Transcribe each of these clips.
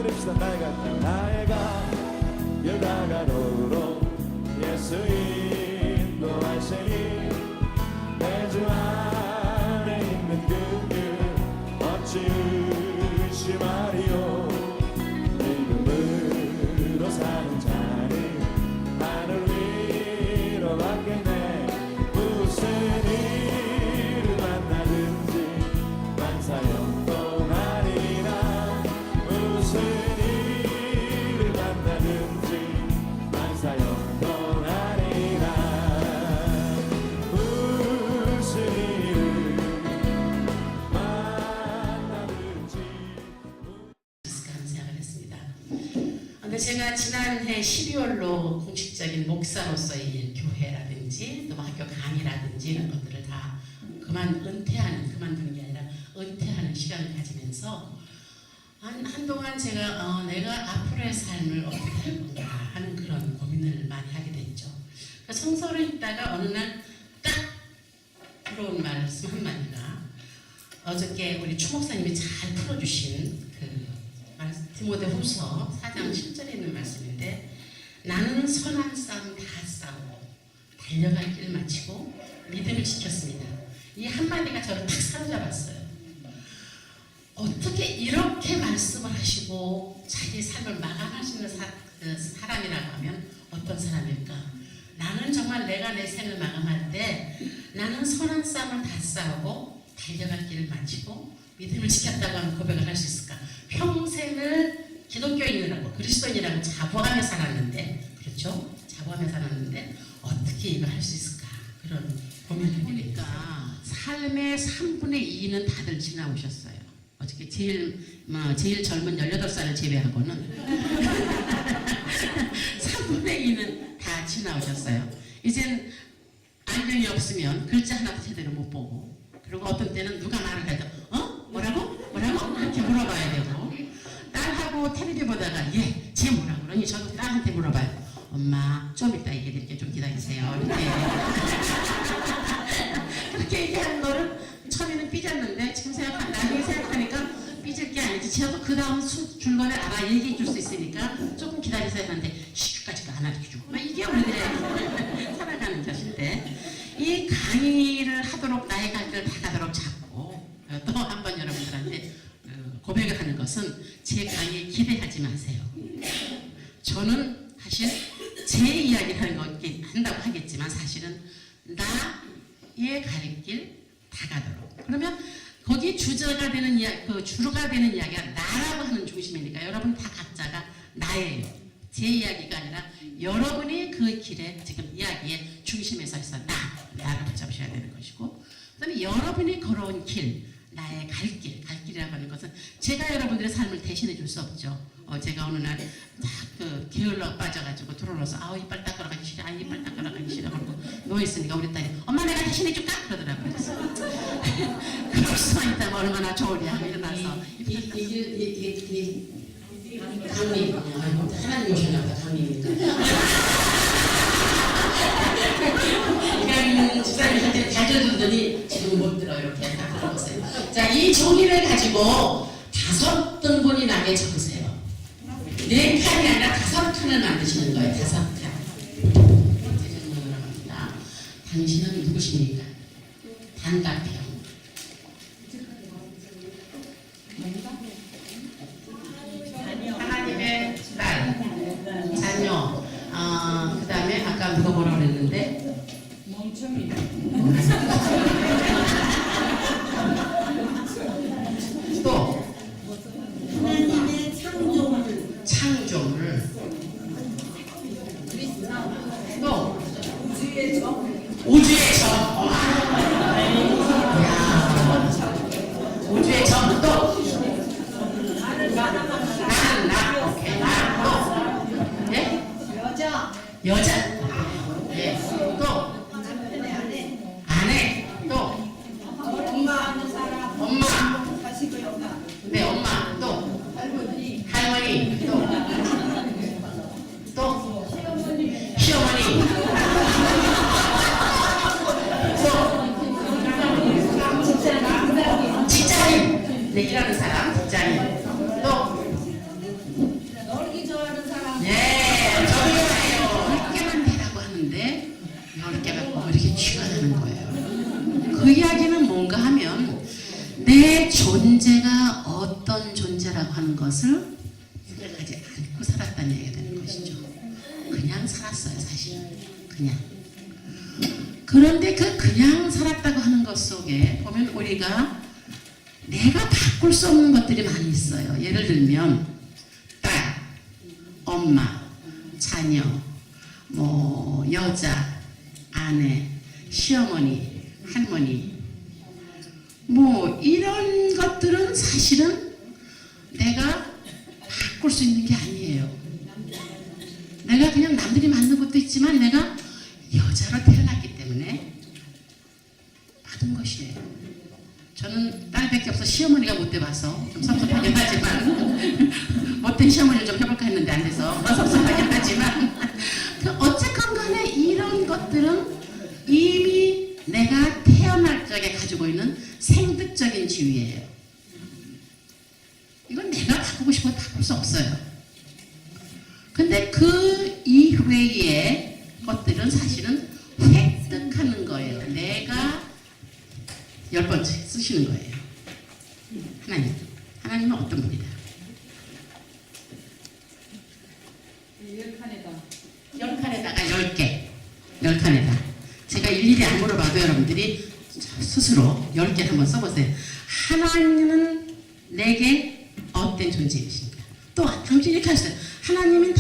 드립시다. 나의가 길 다가도록 예수 인도하시니 내 주 안에 있는 그 길 어찌 의심하리요. 믿음으로 사는 자는 하늘 위로 받겠네. 무슨 일을 만나든지 만사형통하리라. 무슨 일을 만나든지 만사형통하리라. 무슨 일을 만나든지. 그런 생각을 했습니다. 근데 제가 지난해 12월로 공식적인 목사로서의 교회라든지 또 학교 강의라든지 이런 것들을 다 그만두는 게 아니라 은퇴하는 시간을 가지면서 한동안 제가 내가 앞으로의 삶을 어떻게 할 건가 하는 그런 고민을 많이 하게 됐죠. 그러니까 성서를 읽다가 어느 날 딱 들어온 말씀 한마디가 어저께 우리 추 목사님이 잘 풀어주신 디모데후서 4장 7절에 있는 말씀인데, 나는 선한 싸움 다 싸우고 달려갈 길 마치고 믿음을 지켰습니다. 이 한마디가 저를 탁 사로잡았어요. 어떻게 이렇게 말씀을 하시고 자기 삶을 마감하시는 사람이라고 하면 어떤 사람일까? 나는 정말 내가 내 생을 마감할 때 나는 선한 싸움을 다 싸우고 달려갈 길을 마치고 믿음을 지켰다고 하는 고백을 할 수 있을까? 평생을 기독교인이라고 그리스도인이라고 자부하며 살았는데, 그렇죠? 자부하며 살았는데 어떻게 이걸 할 수 있을까? 그런 고민을 해보니까 삶의 3분의 2는 다들 지나오셨어요. 어저께 제일 젊은 18살을 제외하고는 3분의 2는 다 지나오셨어요. 이젠 안경이 없으면 글자 하나도 제대로 못 보고, 그리고 어떤 때는 누가 말을 해도 뭐라고? 이렇게 물어봐야 되고, 딸하고 텔레비 보다가 쟤 뭐라 그러니 저도 딸한테 물어봐요. 엄마 좀 이따 얘기해드릴게, 좀 기다리세요. 이렇게 그렇게 얘기하는 거를 처음에는 삐졌는데 지금 나중에 생각하니까 삐질 게 아니지. 저도 그 다음 줄거리를 알아 얘기해 줄 수 있으니까 조금 기다리세요 하는데 시주까지도 안 알려주고, 이게 우리들의 살아가는 것인데, 이 강의를 하도록 나의 갈 길을 다 가도록 잡고 또 한 번 여러분들한테 고백을 하는 것은, 제 강의에 기대하지 마세요. 저는 사실 제 이야기를 하는 거 한다고 하겠지만 사실은 나의 갈 길 다 가도록. 그러면 거기 주가 되는 이야기가 나라고 하는 중심이니까 여러분 다 각자가 나예요. 제 이야기가 아니라 여러분이 그 길에 지금 이야기의 중심에 서 있어 나를 붙잡으셔야 되는 것이고, 그다음에 여러분이 걸어온 길, 나의 갈 길이라고 하는 것은 제가 여러분들의 삶을 대신해 줄 수 없죠. 제가 어느 날 딱 게을러 빠져가지고 들어오면서 이빨 닦으러 가기 싫어, 이빨 닦으러 가기 싫어 그러고 누워있으니까 우리 딸이 엄마 내가 대신해 줄까? 그러더라고요. 그럴 수만 있다면 얼마나 좋으냐 하고 일어나서 이게 강림, 하나님 오셨나 보다. 강림이니까 이강민 집사님한테 다져주더니 지금 못 들어. 이렇게 다 들어보세요. 자, 이 종이를 가지고 5등분이 나게 적으세요. 4칸이 아니라 5칸을 만드시는 거예요. 5칸. 제정문으로 합니다. 당신은 누구십니까? 단답형. 하나님의 딸, 자녀. 그 다음에 아까 누가 뭐라고 그랬는데? 멍청이. 또 하나님의 창조물. 또 우주의 정. 우주의 정. 우주의 정. 또 나는 나. 오케이. 나. 또 여자. 예. 또 아내. 또 엄마. 네, 엄마. 또 할머니. 또 시어머니. 또 직장인. 네, 일하는 사람 직장인. 또 하는 것을 생각하지 않고 살았다는 얘기가 되는 것이죠. 그냥 살았어요, 사실. 그냥. 그런데 그 그냥 살았다고 하는 것 속에 보면 우리가 내가 바꿀 수 없는 것들이 많이 있어요. 예를 들면 딸, 엄마, 자녀, 뭐 여자, 아내, 시어머니, 할머니, 뭐 이런 것들은 사실은 내가 바꿀 수 있는 게 아니에요. 내가 그냥 남들이 만든 것도 있지만 내가 여자로 태어났기 때문에 받은 것이에요. 저는 딸밖에 없어 시어머니가 못 돼봐서 좀 섭섭하긴 하지만 못된 시어머니를 좀 해볼까 했는데 안 돼서 섭섭하긴 하지만 어쨌건 간에 이런 것들은 이미 내가 태어날 적에 가지고 있는 생득적인 지위예요. 이건 내가 바꾸고 싶어도 바꿀 수 없어요. 근데 그 이외의 것들은 사실은 획득하는 거예요. 내가 10번째 쓰시는 거예요. 하나님. 하나님은 어떤 분이다? 10칸에다가 10개. 10칸에다. 제가 일일이 안 물어봐도 여러분들이 스스로 10개 한번 써보세요. 하나님은 내게 어떤 존재이십니까? 또 당신이 이렇게 하세요. 하나님,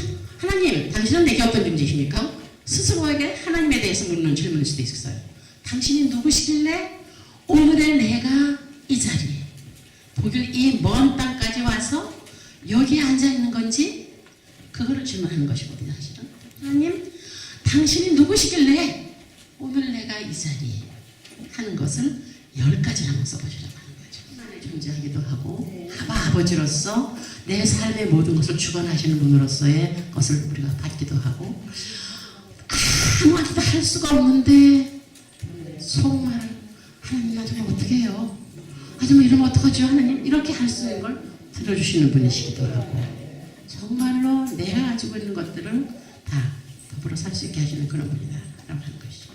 당신은 내게 어떤 존재이십니까? 스스로에게 하나님에 대해서 묻는 질문일 수도 있어요. 당신이 누구시길래 오늘의 내가 이 자리에 독일 이 먼 땅까지 와서 여기에 앉아있는 건지 그거를 질문하는 것이거든요. 사실은 하나님 당신이 누구시길래 오늘 내가 이 자리에 하는 것을 10가지 한번 써보시라고 하는 거죠. 하나님의 존재하기도 하고 아버지로서 내 삶의 모든 것을 주관하시는 분으로서의 것을 우리가 받기도 하고 아무것도 할 수가 없는데 속말 하나님 나 정말 어떻게 해요? 정말 이러면 어떡하죠 하나님? 이렇게 할 수 있는 걸 들어주시는 분이시기도 하고 정말로 내가 가지고 있는 것들을 다 더불어 살 수 있게 하시는 그런 분이다 라고 하는 것이죠.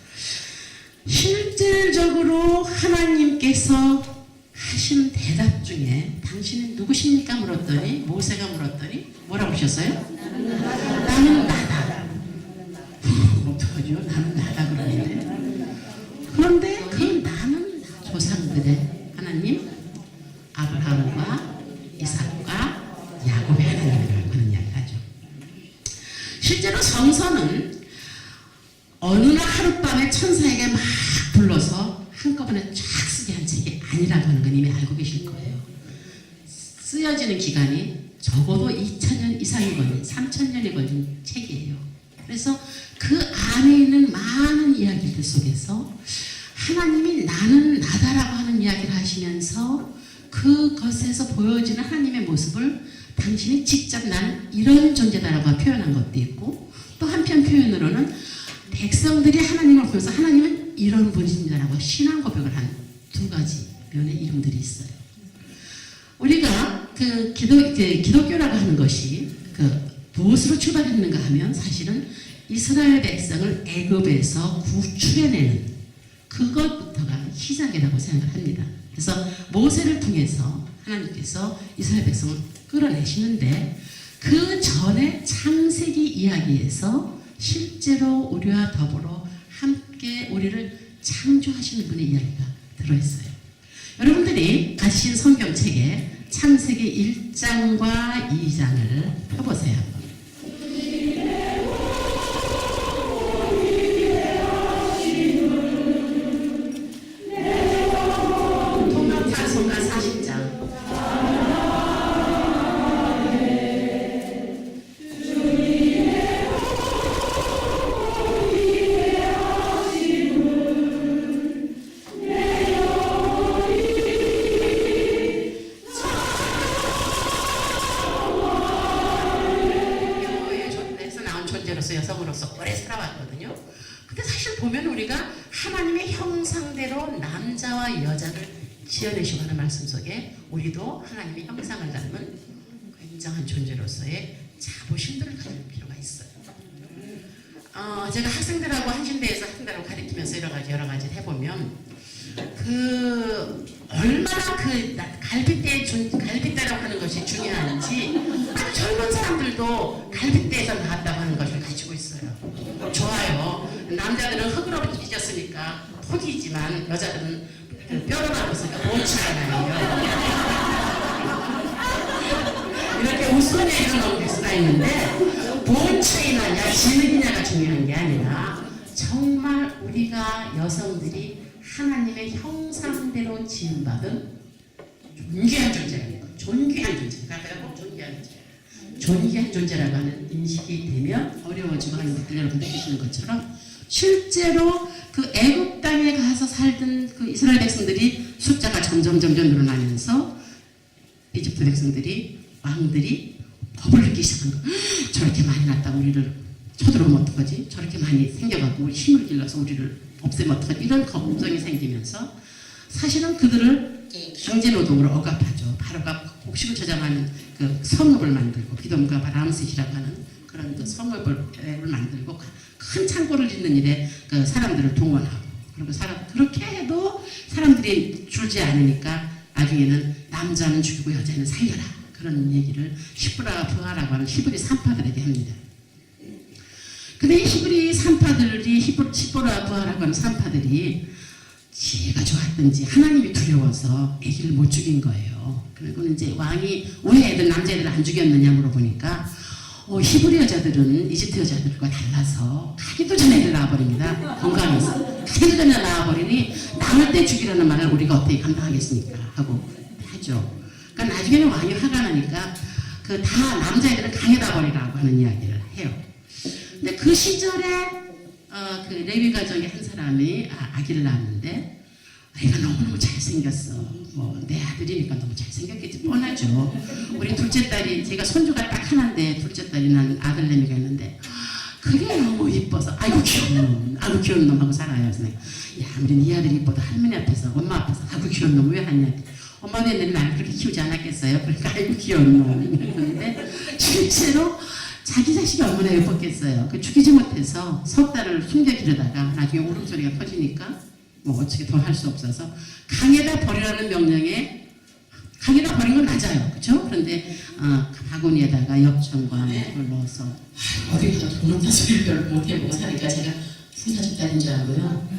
실질적으로 하나님께서 하시는 대답 중에 당신은 누구십니까? 물었더니 모세가 물었더니 뭐라고 하셨어요? 나는 나다. 어떡하죠? 나는 나다 그러는데 그런데 그 나는 조상들의 하나님 아브라함과 이삭과 야곱의 하나님이라고 하는 이야기를 하죠. 실제로 성서는 어느 날 하룻밤에 천사에게 막 불러서 한꺼번에 쫙 쓰게 한 책이 아니라고 하는 건 이미 알고 계실 거예요. 쓰여지는 기간이 적어도 2000년 이상이 걸린 3000년이 걸린 책이에요. 그래서 그 안에 있는 많은 이야기들 속에서 하나님이 나는 나다라고 하는 이야기를 하시면서 그것에서 보여지는 하나님의 모습을 당신이 직접 나는 이런 존재다라고 표현한 것도 있고 또 한편 표현으로는 백성들이 하나님을 보면서 하나님은 이런 분이십니다라고 신앙 고백을 한 2가지 면의 이름들이 있어요. 우리가 그 기독교라고 하는 것이 무엇으로 출발했는가 하면 사실은 이스라엘 백성을 애굽에서 구출해내는 그것부터가 시작이라고 생각을 합니다. 그래서 모세를 통해서 하나님께서 이스라엘 백성을 끌어내시는데 그 전에 창세기 이야기에서 실제로 우리와 더불어 함께 우리를 창조하시는 분의 이야기가 들어있어요. 여러분들이 가지신 성경책에 창세기 1장과 2장을 펴보세요. 통합찬송가 40장. 여성으로서 오래 살아왔거든요. 근데 사실 보면 우리가 하나님의 형상대로 남자와 여자를 지어내시고 하는 말씀 속에 우리도 하나님의 형상을 닮은 굉장한 존재로서의 자부심들을 가질 필요가 있어요. 제가 학생들하고 한신대에서 학생들하고 가르치면서 여러 가지를 해보면 얼마나 갈빗대라고 하는 것이 중요한지 여자들도 갈빗대에서 나왔다고 하는 것을 가지고 있어요. 좋아요. 남자들은 흙으로 빚었으니까 토지지만 여자들은 그 뼈로 나왔으니까 본체가 나요. 이렇게 웃음에 이런 수가 있는데 본체이냐냐 지능이냐가 중요한 게 아니라 정말 우리가 여성들이 하나님의 형상대로 지음받은 존귀한 존재예요. 존귀한 존재. 그러니까 꼭 존귀한 존재. 존귀한 존재라고 하는 인식이 되면 어려워지고 하는 것들 여러분 느끼시는 것처럼 실제로 그 애굽 땅에 가서 살던 그 이스라엘 백성들이 숫자가 점점 늘어나면서 이집트 백성들이 왕들이 겁을 느끼기 시작한 거예요. 저렇게 많이 났다고 우리를 쳐들어오면 어떡하지? 저렇게 많이 생겨갖고 우리 힘을 길러서 우리를 없애면 어떡하지? 이런 걱정이 생기면서 사실은 그들을 강제노동으로 억압하죠. 바로가 곡식을 저장하는 그 성읍을 만들고 비돔과 바람셋이라고 하는 그런 그 성읍을 만들고 큰 창고를 짓는 일에 그 사람들을 동원하고 그리고 그렇게 해도 사람들이 줄지 않으니까 나중에는 남자는 죽이고 여자는 살려라 그런 얘기를 시브라 부하라고 하는 히브리 산파들에게 합니다. 근데 이 히브리 산파들이 시브라 부하라고 하는 산파들이 지혜가 좋았든지 하나님이 두려워서 아기를 못 죽인 거예요. 그리고 이제 왕이 왜 애들 남자애들 안 죽였느냐 물어보니까 히브리 여자들은 이집트 여자들과 달라서 가기도 전에 애들 낳아버립니다. 건강해서 가기도 전에 낳아버리니 낳을 때 죽이라는 말을 우리가 어떻게 감당하겠습니까? 하고 하죠. 그러니까 나중에는 왕이 화가 나니까 그 다 남자애들은 강에다 버리라고 하는 이야기를 해요. 근데 그 시절에 그 레위 가정의 한 사람이 아기를 낳았는데 애가 너무너무 잘생겼어. 뭐 내 아들이니까 너무 잘생겼겠지 뻔하죠. 우리 둘째 딸이 제가 손주가 딱 하나인데 둘째 딸이 난 아들내미가 있는데 그게 너무 이뻐서 아이고 귀여운 놈 하고 살아요. 그래서 야 우리 네 아들이 이뻐도 할머니 앞에서 엄마 앞에서 아이고 귀여운 놈 왜 하냐. 엄마도 옛날에 날 그렇게 키우지 않았겠어요. 그러니까 아이고 귀여운 놈 그랬는데 실제로 자기 자식이 얼마나 예뻤겠어요. 그 죽이지 못해서 석 달을 숨겨 기르다가 나중에 울음소리가 터지니까 뭐 어떻게 더 할 수 없어서 강에다 버리라는 명령에 강에다 버린 건 맞아요. 그렇죠? 그런데 바구니에다가 엽전과 물을 넣어서 어디 가서 돈 없다 소리를 별로 못해보고 사니까 제가 풍사집 딸인 줄 알고요.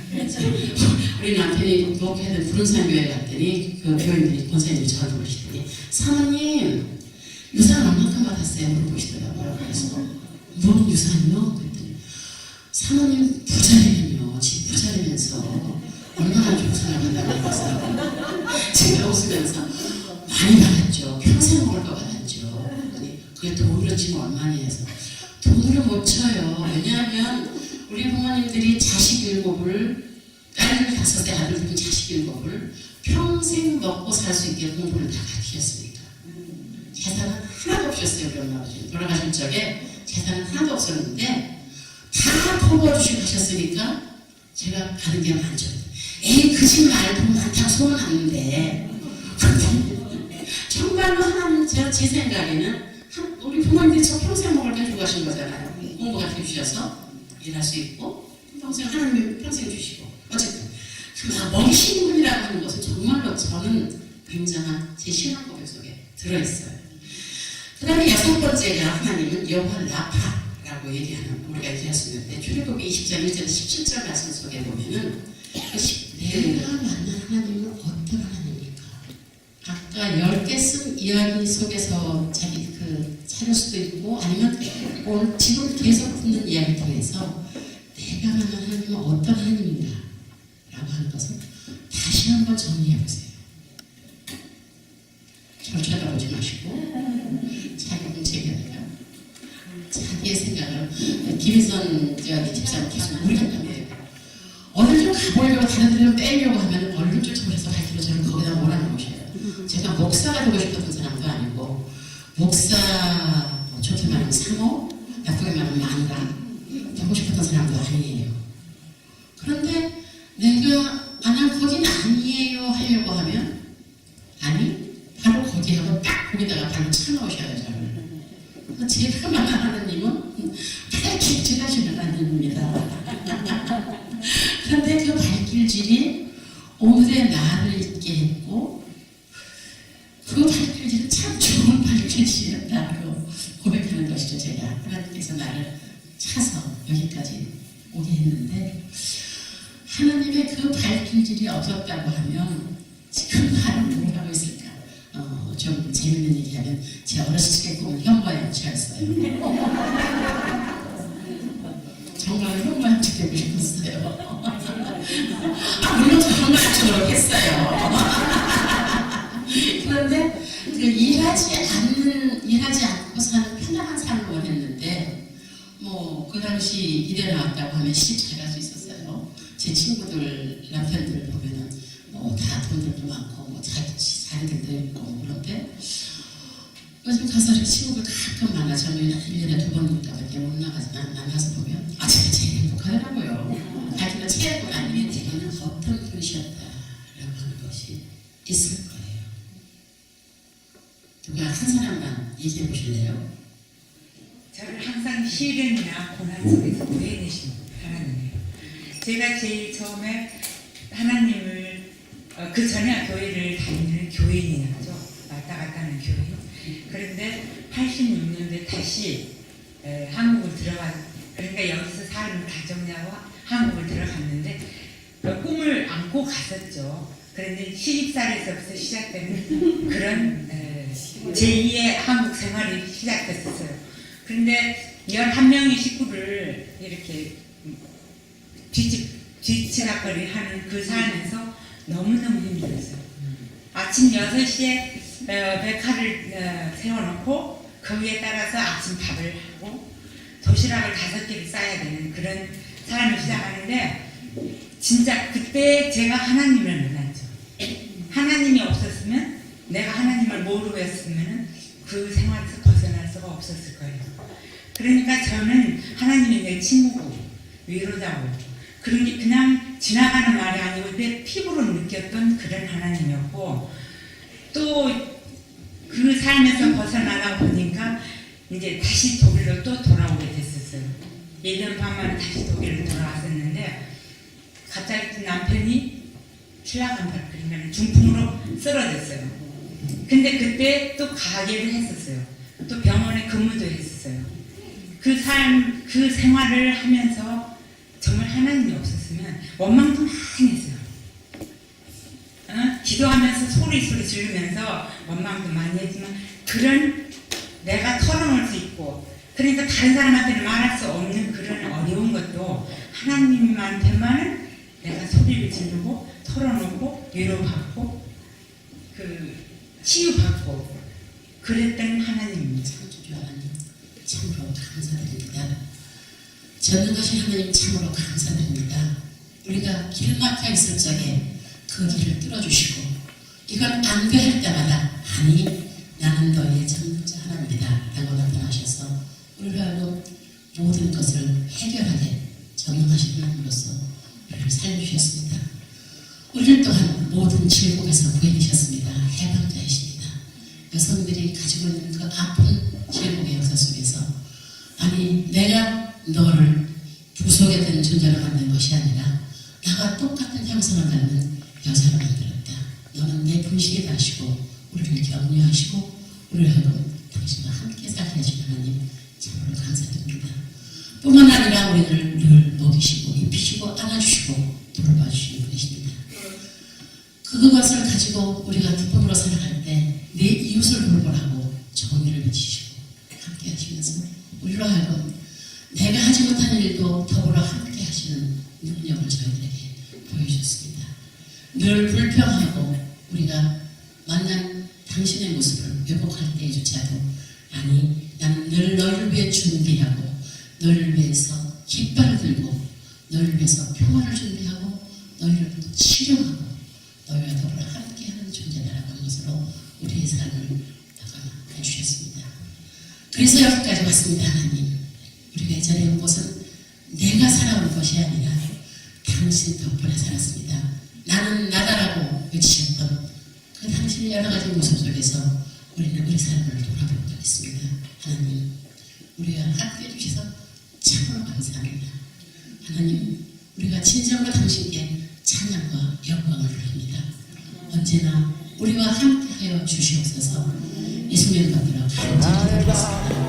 우리 남편이 목회하던 부른산교회 갔더니 그 교인들이 권사님들이 저한테 보시더니 사모님 유산 얼마큼 받았어요? 물어보시더라고요. 그래서 뭔 유산이요? 그랬더니 사모님 부자라면요. 집 부자라면서 얼마나 좋은 사람을 만나면서 제가 웃으면서 많이 받았죠. 평생 먹을 거 받았죠. 그게 돈으로 치면 얼마니 해서 돈으로 못 쳐요. 왜냐하면 우리 부모님들이 자식 7을 딸을 5대 아들들은 자식 7을 평생 먹고 살 수 있게 공부를 다 가르치셨으니까 재산은 하나도 없었어요. 우리 엄마 아버지 돌아가신 적에 재산은 하나도 없었는데 다 퍼부어주시고 가셨으니까 제가 받은 게 많죠. 에이 그 집 말 돈 많다고 소문났는데 정말로 하나님 제 생각에는 우리 부모님들이 저 평생 먹을 게 주고 가신 거잖아요. 공부 가르쳐주셔서 일할 수 있고 평생 하나님이 평생 주시고 어쨌든 먹이시는 분이라고 하는 것은 정말로 저는 굉장한 제 신앙 고백 속에 들어있어요. 그 다음에 6번째가 하나님은 여호와 라파라고 얘기하는 우리가 얘기했었는데 출애굽기 20장 1절 17절 말씀 속에 보면은 내가 만난 하나님은 어떤 하나님입니까? 아까 10개 쓴 이야기 속에서 자기 찾을 수도 있고 아니면 오늘 지금 계속 듣는 이야기 통해서 내가 만난 하나님은 어떤 하나님인가 라고 하는 것을 다시 한번 정리해 보세요. 저를 쳐다보지 마시고 자기 문제가 아니라 자기의 생각을 김희선 집사님 계속 무리한다며 어딜 좀 가보려고 다른 데를 빼려고 하면 얼른 쫓아오셔서 발길을 저를 거기다 몰아넣으셔요. 제가 목사가 되고 싶었던 사람도 아니고 목사 좋게 말하면 사모 나쁘게 말하면 마누라 되고 싶었던 사람도 아니에요. 그런데 내가 아니야 거긴 아니에요 하려고 하면 아니 바로 거기 하고 딱 거기다가 바로 쳐넣으셔요 저를. 제가 만난 하나님은 발길질하시는 하나님입니다. 그런데 그 발길질이 오늘의 나를 있게 했고 그 발길질은 참 좋은 발길질이었다고 고백하는 것이죠. 여기까지 오게 했는데 하나님의 그 발길질이 없었다고 하면 지금 나는 뭘 하고 있을까? 좀 재밌는 얘기하면 제 어렸을 적의 꿈은 현모양처였어요. 정말 현모양처 되고 싶었어요. 물론 현모양처럼 했어요. 그런데 그 일하지 않고 사는 편안한 삶을 원했는데 그 당시 일에 나왔다고 하면 시집 잘 갈 수 있었어요. 제 친구들 남편들 보면은 다 돈들도 많고 자리들도 있고 그런데 요즘 가서 이렇게 친구들 가끔 만나 저는 1년에 2번밖에 못 나가지만 만나서 보면 제가 제일 행복하더라고요. 자기가 체력을 아니면 제가는 어떤 분이셨다라고 하는 것이 있을 거예요. 누가 한 사람만 얘기해 보실래요? 저를 항상 시련이나 고난 속에서 구해내신 하나님이에요. 제가 제일 처음에 하나님을 그 전에 교회를 다니는 교인이었죠. 왔다 갔다 하는 교인. 그런데 86년도에 다시 한국을 그러니까 여기서 삶을 가정하고 한국을 들어갔는데 꿈을 안고 갔었죠. 그런데 시집살이에서부터 시작되는 그런 제2의 한국 생활이 시작됐었어요. 그런데 11명의 식구를 이렇게 뒤치락거리 하는 그 삶에서 너무너무 힘들었어요. 아침 6시에 백화를 세워놓고 그 위에 따라서 아침 밥을 하고 도시락을 5개를 싸야 되는 그런 삶을 시작하는데 진짜 그때 제가 하나님을 만났죠. 하나님이 없었으면 내가 하나님을 모르고 했으면 그 생활에서 벗어날 수가 없었을 거예요. 그러니까 저는 하나님이 내 친구고 위로자고 그런 게 그냥 지나가는 말이 아니고 내 피부로 느꼈던 그런 하나님이었고 또 그 삶에서 벗어나다 보니까 이제 다시 독일로 또 돌아오게 됐었어요. 1년 반 만에 다시 독일로 돌아왔었는데 갑자기 남편이 신라간발 그러니까 중풍으로 쓰러졌어요. 근데 그때 또 가게를 했었어요. 또 병원에 근무도 했었어요. 그 생활을 하면서 정말 하나님이 없었으면 원망도 많이 했어요. 기도하면서 소리 지르면서 원망도 많이 했지만 그런 내가 털어놓을 수 있고 그러니까 다른 사람한테는 말할 수 없는 그런 어려운 것도 하나님한테만은 내가 소리를 지르고 털어놓고 위로받고 치유받고 그랬던 하나님입니다. 창조주 하나님 참으로 감사드립니다. 전능하신 하나님 참으로 감사드립니다. 우리가 길 막혀 있을 적에 그 길을 뚫어주시고 이건 안 돼 할 때마다 아니 나는 너희의 전능자 하나님이다 라고 나타나셔서 우리를 하여금 모든 것을 해결하게 전능하신 하나님으로서 우리를 살려주셨습니다. 우리를 또한 모든 질곡에서 구해내셨습니다. 해방자이십니다. 여성들이 가지고 있는 그 아픈 질곡의 역사 속에서 아니 내가 너를 부속에 된 존재로 만든 것이 아니라 나와 똑같은 형상을 갖는 여자로 만들었다. 너는 내 분식이다 하시고 우리를 격려하시고 우리를 하여금 당신과 함께 살게 하신 하나님 참으로 감사드립니다. 뿐만 아니라 우리를 늘 먹이시고 입히시고 안아주시고 돌봐 주시는 분이십니다. 그것을 가지고 우리가 기쁨으로 살아갈 때 내 이웃을 돌보라고 정의를 비치시고 함께 하시면서 우리로 하여금 내가 하지 못하는 일도 더불어 함께 하시는 능력을 저희들에게 보여주셨습니다. 늘 불평하고 우리가 만난 당신의 모습을 회복할 때조차도 아니 나는 늘 너희를 위해 준비하고 너희를 위해서 깃발을 들고 너희를 위해서 평화를 준비하고 너희를 치료하고 너희와 더불어 함께하는 존재다라고 하는 것으로 우리의 삶을 해주셨습니다. 그래서 여기까지 왔습니다. 하나님 우리가 예전에 온 곳은 내가 살아온 것이 아니라 당신 덕분에 살았습니다. 나는 나다라고 외치셨던 그 당신의 여러 가지 모습 속에서 우리는 우리 삶을 돌아보고 있습니다. 하나님 우리와 함께 해주셔서 참으로 감사합니다. 하나님 우리가 진정으로 당신께 찬양과 영광을 드립니다. 언제나 우리와 함께하여 주시옵소서. 이 순간 받들어 간절히 기도하겠습니다.